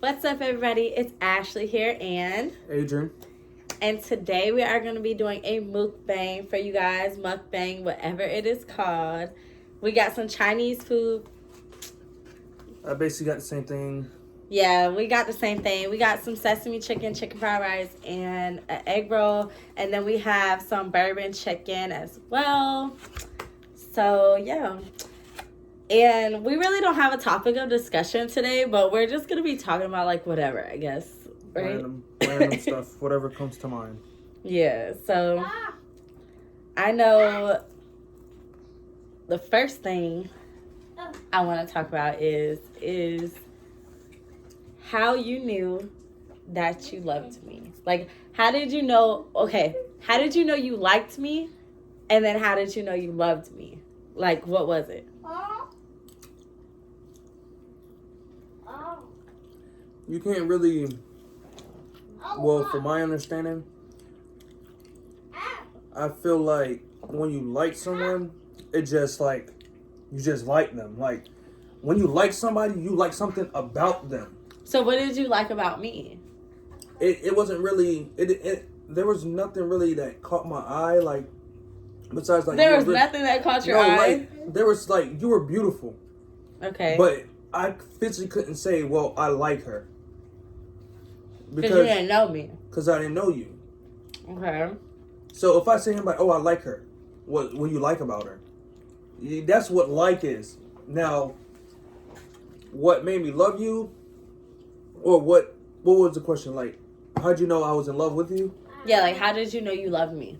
What's up, everybody? It's Ashley here and Adrian. And today we are going to be doing a mukbang for you guys. Mukbang, whatever it is called. We got some Chinese food. I basically got the same thing. Yeah, we got the same thing. We got some sesame chicken, chicken fried rice, and an egg roll. And then we have some bourbon chicken as well. So, yeah. And we really don't have a topic of discussion today, but we're just going to be talking about, like, whatever, I guess. Right? Random stuff, whatever comes to mind. Yeah, so I know the first thing I want to talk about is how you knew that you loved me. Like, how did you know, how did you know you liked me? And then how did you know you loved me? Like, what was it? You can't really, well, from my understanding, I feel like when you like someone, it just like, you just like them. Like, when you like somebody, you like something about them. So what did you like about me? It wasn't really, there was nothing really that caught my eye, like, besides like. There was nothing that caught your eye? Like, there was like, you were beautiful. Okay. But I physically couldn't say, well, I like her. Because you didn't know me. Because I didn't know you. Okay. So if I say him like, oh, I like her, what you like about her? That's what like is. Now, what made me love you, or what was the question? Like, how'd you know I was in love with you? Yeah, like, how did you know you loved me?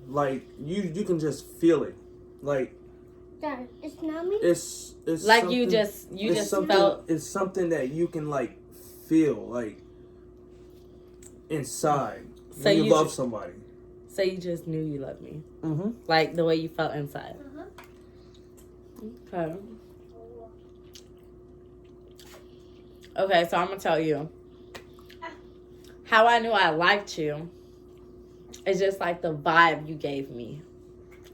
Like, you can just feel it. Like, Dad, it's not me. It's like you just felt. It's something that you can like feel like inside So when you love somebody. So you just knew you loved me. Mm-hmm. Like the way you felt inside. Okay. Okay, so I'm gonna tell you how I knew I liked you. It's just like the vibe you gave me.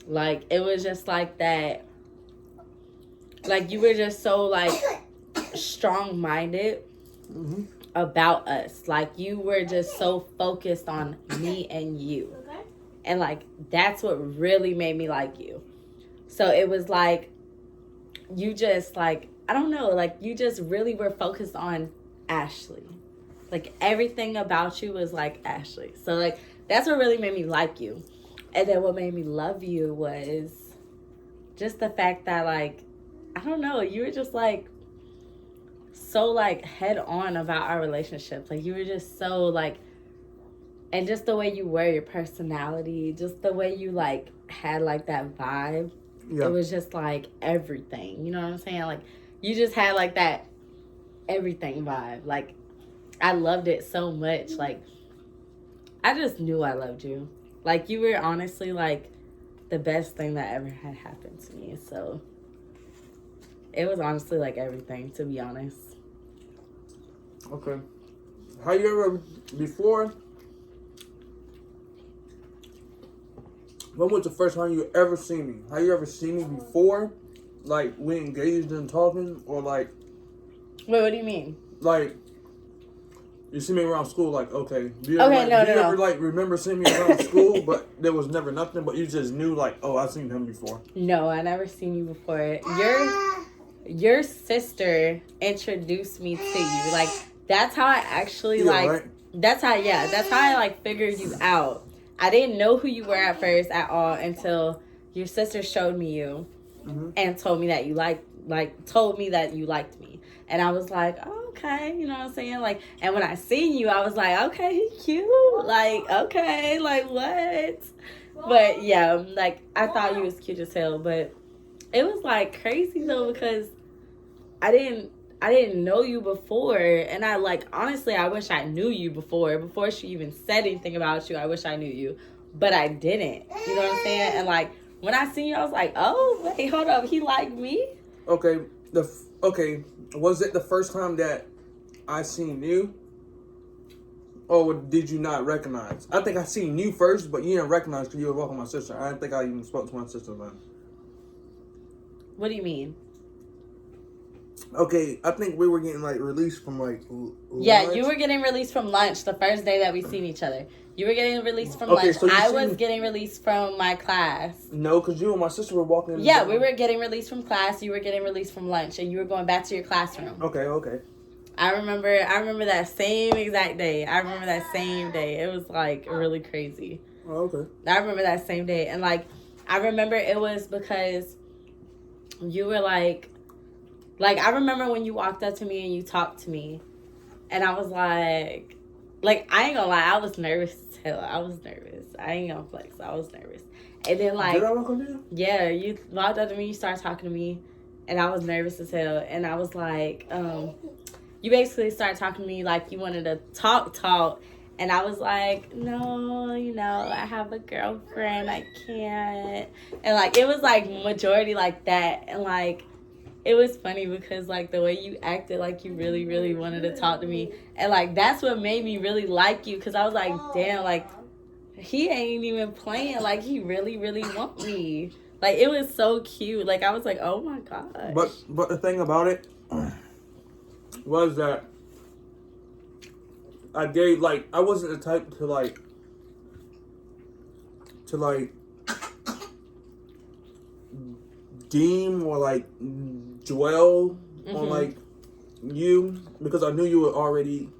Like it was just like that. Like you were just so like strong-minded about us. Like you were just so focused on me and you. And like that's what really made me like you. So it was like you just like, I don't know, like you just really were focused on Ashley. Like everything about you was like Ashley. So like that's what really made me like you. And then what made me love you was just the fact that like, I don't know, you were just like so like head on about our relationship. Like you were just so like, and just the way you were, your personality, just the way you like had like that vibe. Yeah. It was just like everything. You know what I'm saying? Like you just had like that everything vibe. Like I loved it so much. Like I just knew I loved you. Like you were honestly like the best thing that ever had happened to me. So it was honestly like everything, to be honest. Okay. How you ever before? When was the first time you ever seen me? How you ever seen me before? Like we engaged in talking, or like? Wait, what do you mean? Like you see me around school, like okay. Do you ever like remember seeing me around school, but there was never nothing, but you just knew like, oh, I've seen him before? No, I never seen you before. Your sister introduced me to you. Like that's how I actually right? That's how I like figured you out. I didn't know who you were at first at all until your sister showed me you and told me that you told me that you liked me. And I was like, oh, okay, you know what I'm saying? Like, and when I seen you, I was like, okay, he cute. Like, okay, like what? But yeah, like I thought you was cute as hell, but it was like crazy though because I didn't know you before, and I like honestly I wish I knew you before she even said anything about you. I wish I knew you, but I didn't. You know what I'm saying? And like when I seen you, I was like, oh wait, hold up, he liked me. Okay, was it the first time that I seen you, or did you not recognize? I think I seen you first, but you didn't recognize because you were walking my sister. I didn't think I even spoke to my sister then. What do you mean? Okay, I think we were getting like released from like Yeah, lunch. you were getting released from lunch the first day that we seen each other. You were getting released from Okay, lunch. so you I seen was me- getting released from my class. No, because you and my sister were walking. Yeah, we were getting released from class. You were getting released from lunch, and you were going back to your classroom. Okay. I remember that same exact day. I remember that same day. It was like really crazy. Oh, okay. I remember that same day, and like I remember it was because you were like I remember when you walked up to me and you talked to me, and I was like I ain't gonna lie, I was nervous as hell. I was nervous. I ain't gonna flex. I was nervous. And then like, did I walk up to you? Yeah, you walked up to me, you started talking to me, and I was nervous as hell. And I was like, you basically started talking to me like you wanted to talk. And I was like, no, I have a girlfriend. I can't. And, like, it was, like, majority like that. And, like, it was funny because, like, the way you acted like you really, really wanted to talk to me. And, like, that's what made me really like you. Because I was like, damn, like, he ain't even playing. Like, he really, really want me. Like, it was so cute. Like, I was like, oh, my God. But the thing about it was that I wasn't the type to deem or like dwell on like you, because I knew you were already.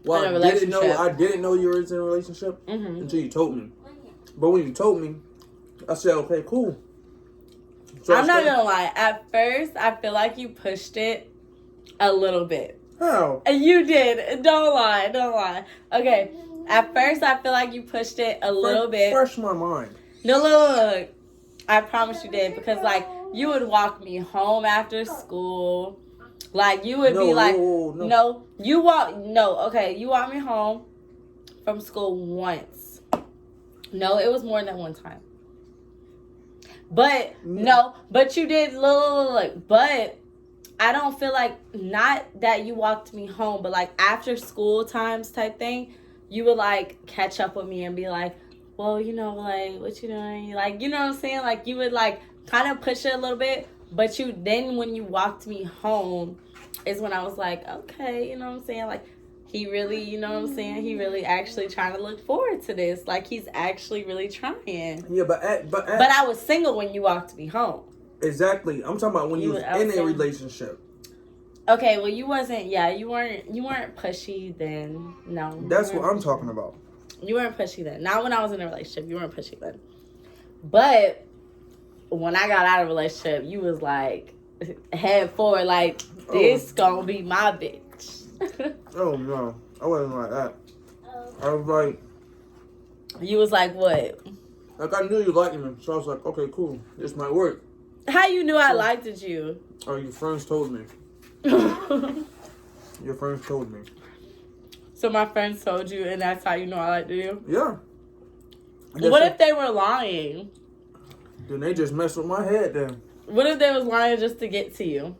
Well, I didn't know you were in a relationship until you told me. But when you told me, I said, okay, cool. So I'm not gonna lie. At first, I feel like you pushed it a little bit. How? You did. Don't lie. Okay. At first, I feel like you pushed it a little bit. Fresh my mind. No, look. I promise you did. Because, like, you would walk me home after school. Like, you would be like, no. You walk me home from school once. No, it was more than one time. But, no. But you did, look. But I don't feel like, not that you walked me home, but like after school times type thing, you would like catch up with me and be like, well, like, what you doing? Like, you know what I'm saying? Like, you would like kind of push it a little bit, but then when you walked me home is when I was like, okay, you know what I'm saying? Like, he really, you know what I'm saying? He really actually trying to look forward to this. Like, he's actually really trying. Yeah, but I was single when you walked me home. Exactly. I'm talking about when you was in a relationship. Okay, well, you wasn't. Yeah, you weren't pushy then. No. That's what I'm talking about. You weren't pushy then. Not when I was in a relationship. You weren't pushy then. But when I got out of a relationship, you was like head forward, like this gonna be my bitch. Oh no, I wasn't like that. I was like. You was like what? Like, I knew you liked me, so I was like, okay, cool, this might work. How you knew I liked you? Oh, your friends told me. Your friends told me. So my friends told you, and that's how you know I liked you? Yeah. What if they were lying? Then they just messed with my head then. What if they was lying just to get to you?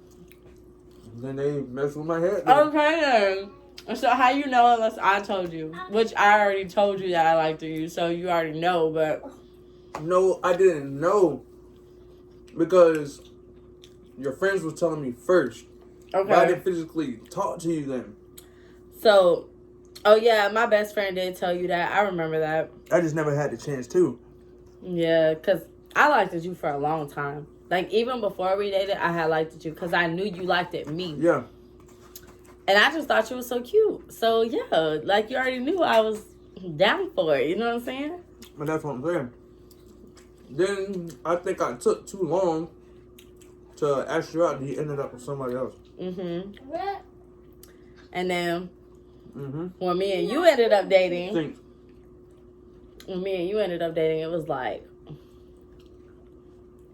Then they messed with my head then. Okay then. So how you know unless I told you? Which I already told you that I liked you, so you already know, but... No, I didn't know. Because your friends was telling me first. Okay. But I didn't physically talk to you then. So, oh yeah, my best friend did tell you that. I remember that. I just never had the chance to. Yeah, because I liked you for a long time. Like, even before we dated, I had liked you because I knew you liked me. Yeah. And I just thought you was so cute. So, yeah, like, you already knew I was down for it. You know what I'm saying? But that's what I'm saying. Then I think I took too long to ask you out, and he ended up with somebody else. And then when me and you ended up dating, it was like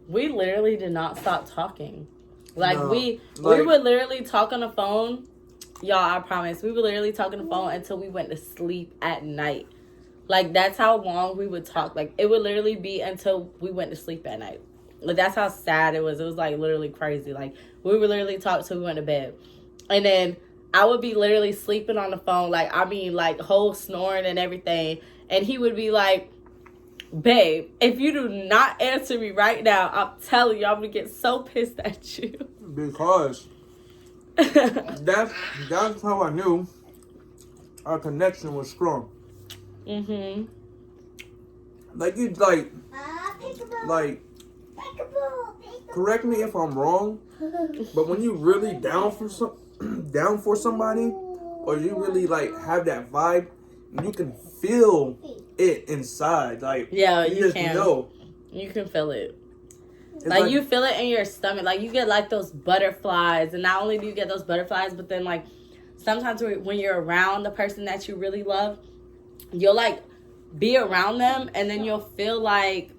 we literally did not stop talking. Like, we would literally talk on the phone. Y'all, I promise. We would literally talk on the phone until we went to sleep at night. Like, that's how long we would talk. Like, it would literally be until we went to sleep at night. Like, that's how sad it was. It was, like, literally crazy. Like, we would literally talk till we went to bed. And then I would be literally sleeping on the phone. Like, I mean, like, whole snoring and everything. And he would be like, babe, if you do not answer me right now, I'm telling you, I'm going to get so pissed at you. Because That's how I knew our connection was strong. Mhm. Like you like correct me if I'm wrong, but when you really down for somebody, or you really like have that vibe, you can feel it inside. Like Yeah, you just can. know. You can feel it. It's Like you feel it in your stomach. Like you get like those butterflies, and not only do you get those butterflies, but then like sometimes when you're around the person that you really love, you'll like be around them, and then you'll feel like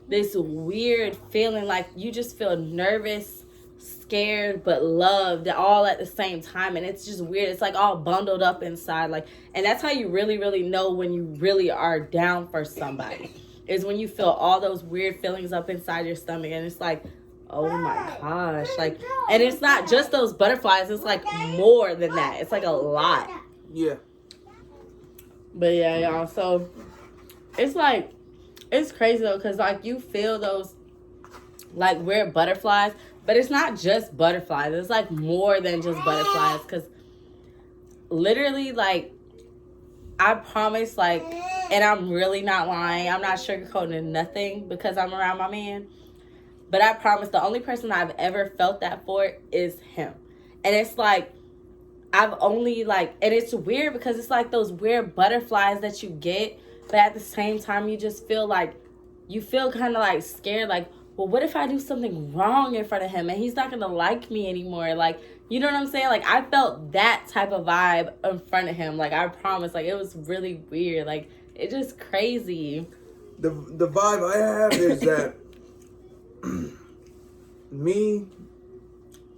this weird feeling, like you just feel nervous, scared, but loved all at the same time. And it's just weird. It's like all bundled up inside. Like, and that's how you really, really know when you really are down for somebody, is when you feel all those weird feelings up inside your stomach. And it's like, oh my gosh. Like, and it's not just those butterflies. It's like more than that. It's like a lot. Yeah. But yeah, y'all. So it's like, it's crazy though, because like you feel those like weird butterflies, but it's not just butterflies. It's like more than just butterflies, because literally, like, I promise, like, and I'm really not lying, I'm not sugarcoating nothing because I'm around my man, but I promise the only person I've ever felt that for is him. And it's like, I've only like, and it's weird because it's like those weird butterflies that you get, but at the same time you just feel like, you feel kind of like scared, like, well, what if I do something wrong in front of him and he's not gonna like me anymore? Like, you know what I'm saying? Like, I felt that type of vibe in front of him. Like, I promise, like, it was really weird. Like, it's just crazy. The vibe I have is that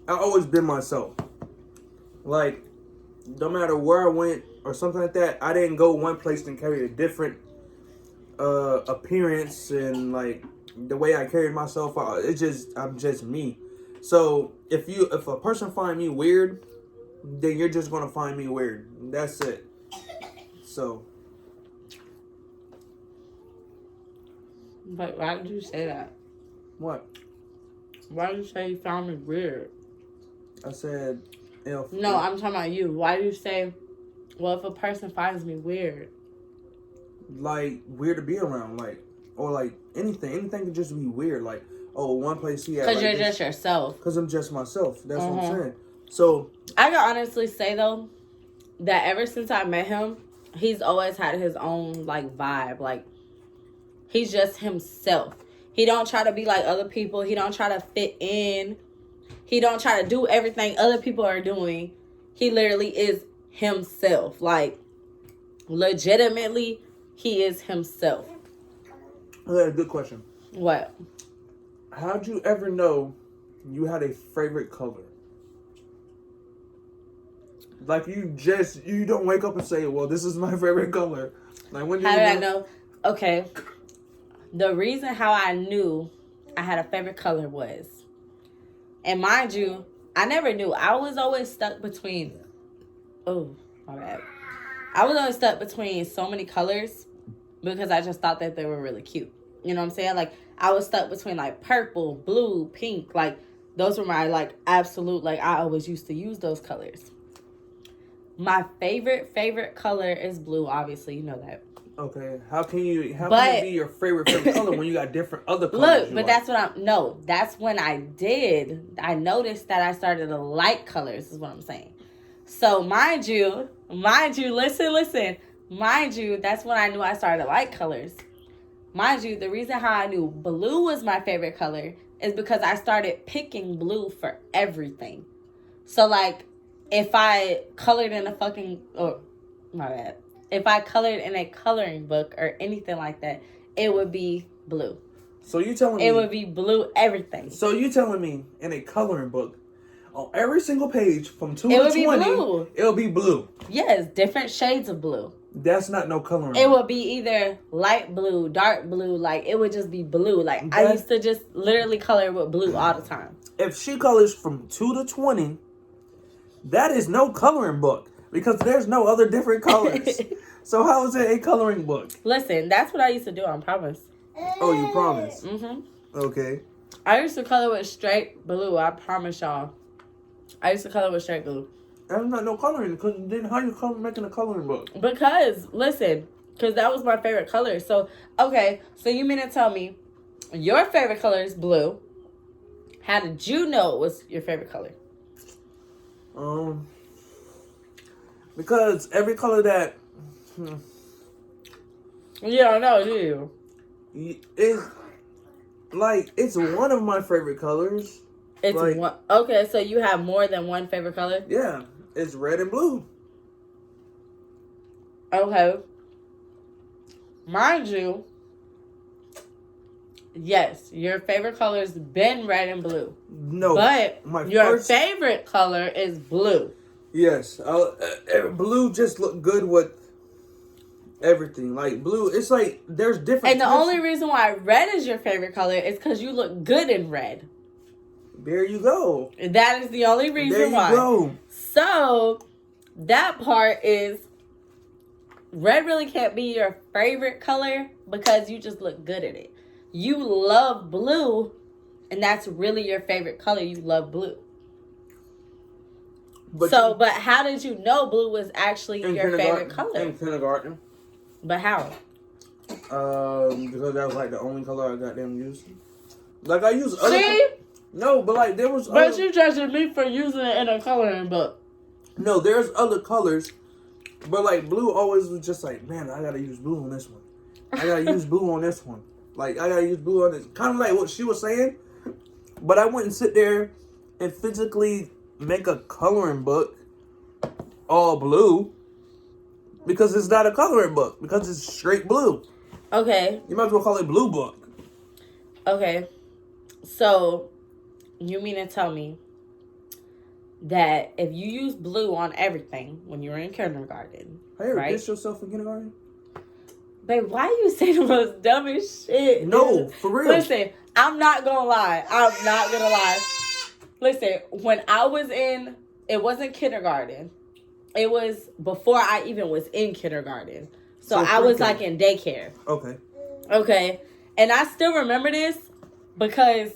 I always been myself. Like, no matter where I went or something like that, I didn't go one place and carry a different appearance, and like the way I carried myself. I'm just me. So if a person find me weird, then you're just gonna find me weird. That's it. So. But why did you say that? What? Why did you say you found me weird? I said, No, I'm talking about you. Why do you say, well, if a person finds me weird? Like, weird to be around, like, or like anything can just be weird. Like, oh, one place he had. Because you're just yourself. Because I'm just myself. That's what I'm saying. So I can honestly say though, that ever since I met him, he's always had his own like vibe. Like, he's just himself. He don't try to be like other people. He don't try to fit in. He don't try to do everything other people are doing. He literally is himself. Like, legitimately, he is himself. Okay, good question. What? How'd you ever know you had a favorite color? Like, you don't wake up and say, well, this is my favorite color. Like, when How did I know? Okay. The reason how I knew I had a favorite color was, and mind you, I never knew. I was always stuck between, oh, my bad. I was always stuck between so many colors because I just thought that they were really cute. You know what I'm saying? Like, I was stuck between, like, purple, blue, pink. Like, those were my, like, absolute, like, I always used to use those colors. My favorite color is blue, obviously. You know that. Okay, how can it be your favorite color when you got different other colors? Look, but that's when I noticed that I started to like colors, is what I'm saying. So mind you, listen. Mind you, that's when I knew I started to like colors. Mind you, the reason how I knew blue was my favorite color is because I started picking blue for everything. So, like, if I colored in if I colored in a coloring book or anything like that, it would be blue. So you telling me it would be blue everything. So you telling me in a coloring book, on every single page from 2 it to would 20, be blue. It'll be blue. Yes, different shades of blue. That's not no coloring. It would be either light blue, dark blue. Like, it would just be blue. Like, I used to just literally color with blue all the time. If she colors from 2 to 20, that is no coloring book because there's no other different colors. So how is it a coloring book? Listen, that's what I used to do, I promise. Oh, you promise? Mm-hmm. Okay. I used to color with straight blue, I promise y'all. I used to color with straight glue. That's not no coloring. Because then how you making a coloring book? Because, listen, because that was my favorite color. So, okay, so you mean to tell me your favorite color is blue. How did you know it was your favorite color? Because every color that... You don't know, do you? It's one of my favorite colors. It's like, one. Okay, so you have more than one favorite color? Yeah, it's red and blue. Okay. Mind you, yes, your favorite color has been red and blue. No, but your favorite color is blue. Yes, blue just look good with everything. Like blue, it's like there's different. And the only reason why red is your favorite color is because you look good in red. There you go. That is the only reason why. There you go. So that part is red really can't be your favorite color because you just look good in it. You love blue, and that's really your favorite color. You love blue. But how did you know blue was actually your favorite color? In kindergarten. But how? Because that was like the only color I got them using. Like I use other. See? No, but like there was. But you judging me for using it in a coloring book. No, there's other colors, but like blue always was just like, man, I gotta use blue on this one. I gotta use blue on this one. Like I gotta use blue on this. Kind of like what she was saying, but I wouldn't sit there and physically make a coloring book all blue because it's not a coloring book because it's straight blue. Okay. You might as well call it blue book. Okay. So you mean to tell me that if you use blue on everything when you were in kindergarten, have you ever right? pissed yourself in kindergarten? Babe, why you say the most dumbest shit? No, for real. Listen, I'm not gonna lie. Listen, when I was in, it wasn't kindergarten. It was before I even was in kindergarten. So I was like in daycare. Okay. Okay. And I still remember this because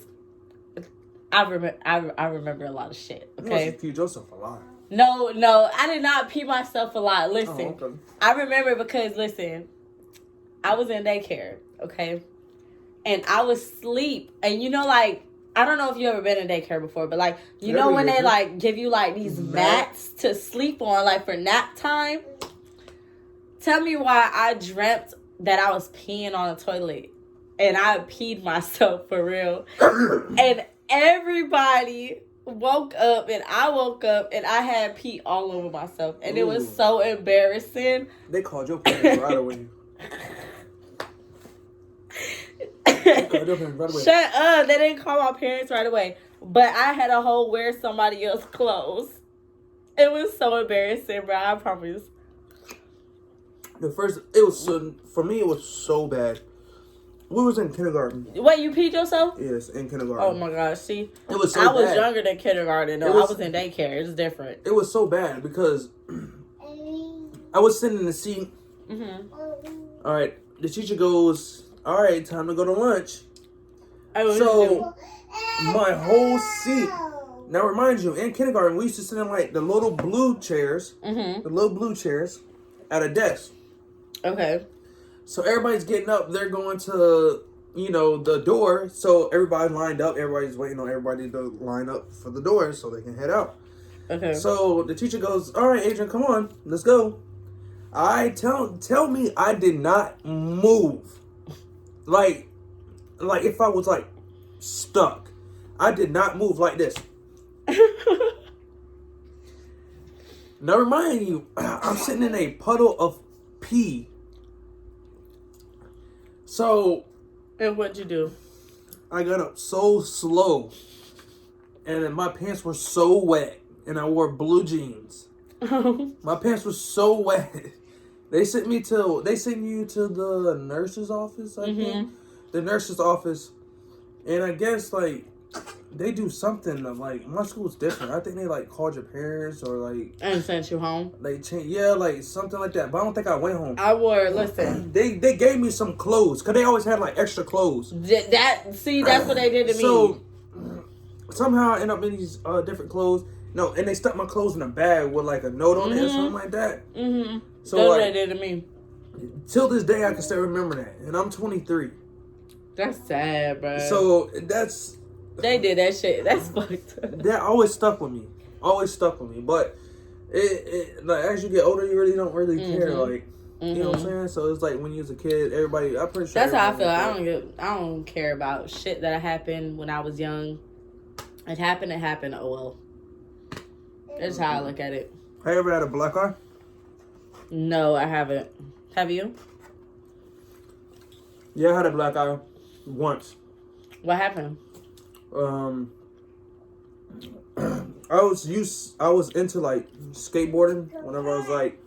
I remember a lot of shit. Okay. You must have peed yourself a lot. No, I did not pee myself a lot. Listen. Oh, okay. I remember because I was in daycare, okay? And I was asleep. And you know, like, I don't know if you ever been in daycare before, but like, you know when they like give you like these mats to sleep on, like for nap time? Tell me why I dreamt that I was peeing on a toilet. And I peed myself for real. And everybody woke up and I woke up and I had pee all over myself. And it was so embarrassing. They called your parents right away. Shut up. They didn't call my parents right away. But I had a whole wear somebody else's clothes. It was so embarrassing, bro. I promise. For me, it was so bad. We was in kindergarten. Wait, you peed yourself? Yes, in kindergarten. Oh my gosh, see? It was so I was bad. younger than kindergarten. No, I was in daycare. It's different. It was so bad because I was sitting in the seat. Mm-hmm. All right, the teacher goes, all right, time to go to lunch. So, my whole seat. Now, remind you, in kindergarten, we used to sit in like the little blue chairs. Mm-hmm. The little blue chairs at a desk. Okay. So everybody's getting up. They're going to, the door. So everybody's lined up. Everybody's waiting on everybody to line up for the door so they can head out. Okay. So the teacher goes, all right, Adrian, come on. Let's go. Tell me I did not move. Like if I was like stuck. I did not move like this. Now remind you, I'm sitting in a puddle of pee. So, and what'd you do? I got up so slow, and then my pants were so wet, and I wore blue jeans. My pants were so wet. They sent you to the nurse's office, I think. The nurse's office, and I guess like they do something of like my school's different. I think they like called your parents or like and sent you home. They changed, like something like that. But I don't think I went home. Listen. They gave me some clothes because they always had like extra clothes. That's what they did to me. So somehow I end up in these different clothes, No, and they stuck my clothes in a bag with like a note on it or something like that. Mm-hmm. So that's like, what they did to me. Till this day, I can still remember that, and I'm 23. That's sad, bro. So that's they did that shit. That's fucked up. That always stuck with me. Always stuck with me. But it like as you get older, you really don't really care. Like you know what I'm saying. So it's like when you was a kid, everybody. I'm pretty sure that's how I feel. I don't care about shit that happened when I was young. It happened. It happened. Oh well. That's how I look at it. Have you ever had a black eye? No, I haven't. Have you? Yeah, I had a black eye once. What happened? I was into like skateboarding whenever I was like,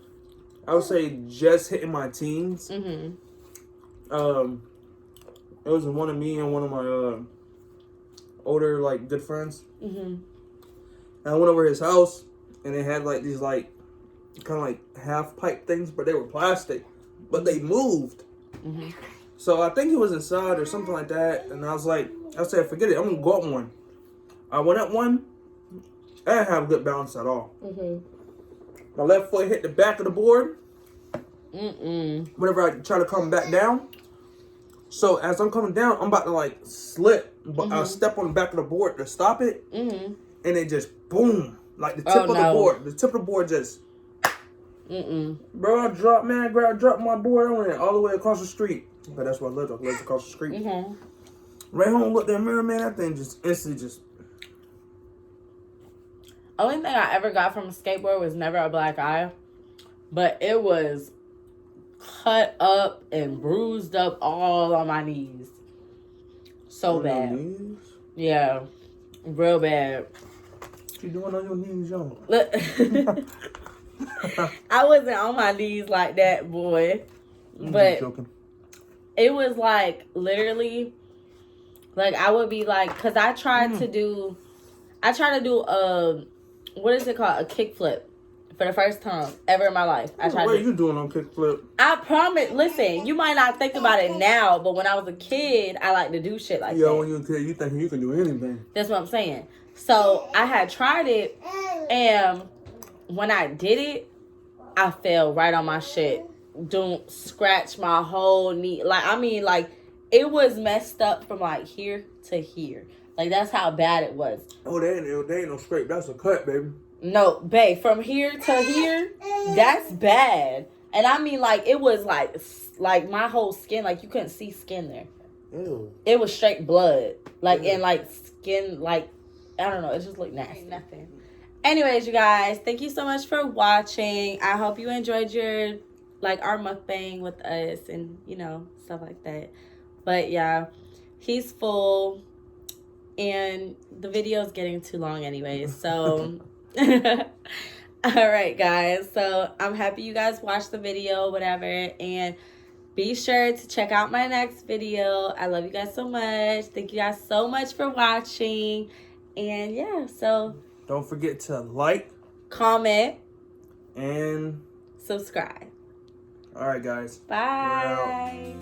I would say just hitting my teens. Mm-hmm. It was one of me and one of my older like good friends. Mm-hmm. And I went over his house and they had like these like kind of like half pipe things, but they were plastic, but they moved. Mm-hmm. So I think he was inside or something like that, and I said, forget it, I'm gonna go up one. I went up one. I didn't have good balance at all. Mm-hmm. My left foot hit the back of the board. Whenever I try to come back down. So as I'm coming down, I'm about to like slip, but I step on the back of the board to stop it, and it just boom, like the tip of the board. The tip of the board just. Bro, I dropped my board. I went all the way across the street. But that's where I lived. I lived across the street. Right home, looked in the mirror, man. That thing just instantly just. Only thing I ever got from a skateboard was never a black eye, but it was cut up and bruised up all on my knees. So bad. Knees? Yeah, real bad. What you doing on your knees, y'all? Look, I wasn't on my knees like that, boy. But joking. It was like literally, like I would be like, cause I tried to do what is it called? A kickflip for the first time ever in my life. What are you doing on kickflip? I promise. Listen, you might not think about it now, but when I was a kid, I like to do shit like that. Yeah, when you're a kid, you think you can do anything. That's what I'm saying. So I had tried it, and when I did it, I fell right on my shit. Don't scratch my whole knee. Like, I mean, like, it was messed up from, like, here to here. Like, that's how bad it was. Oh, they ain't no scrape. That's a cut, baby. No, babe, from here to here, that's bad. And I mean, like, it was, like my whole skin, like, you couldn't see skin there. Ew. It was straight blood. Like, and, like, skin, like, I don't know. It just looked nasty. Nothing. Anyways, you guys, thank you so much for watching. I hope you enjoyed your... like our mukbang with us and, you know, stuff like that. But yeah, he's full and the video is getting too long anyways. So, all right, guys. So I'm happy you guys watched the video, whatever. And be sure to check out my next video. I love you guys so much. Thank you guys so much for watching. And yeah, so. Don't forget to like, comment, and subscribe. All right, guys. Bye.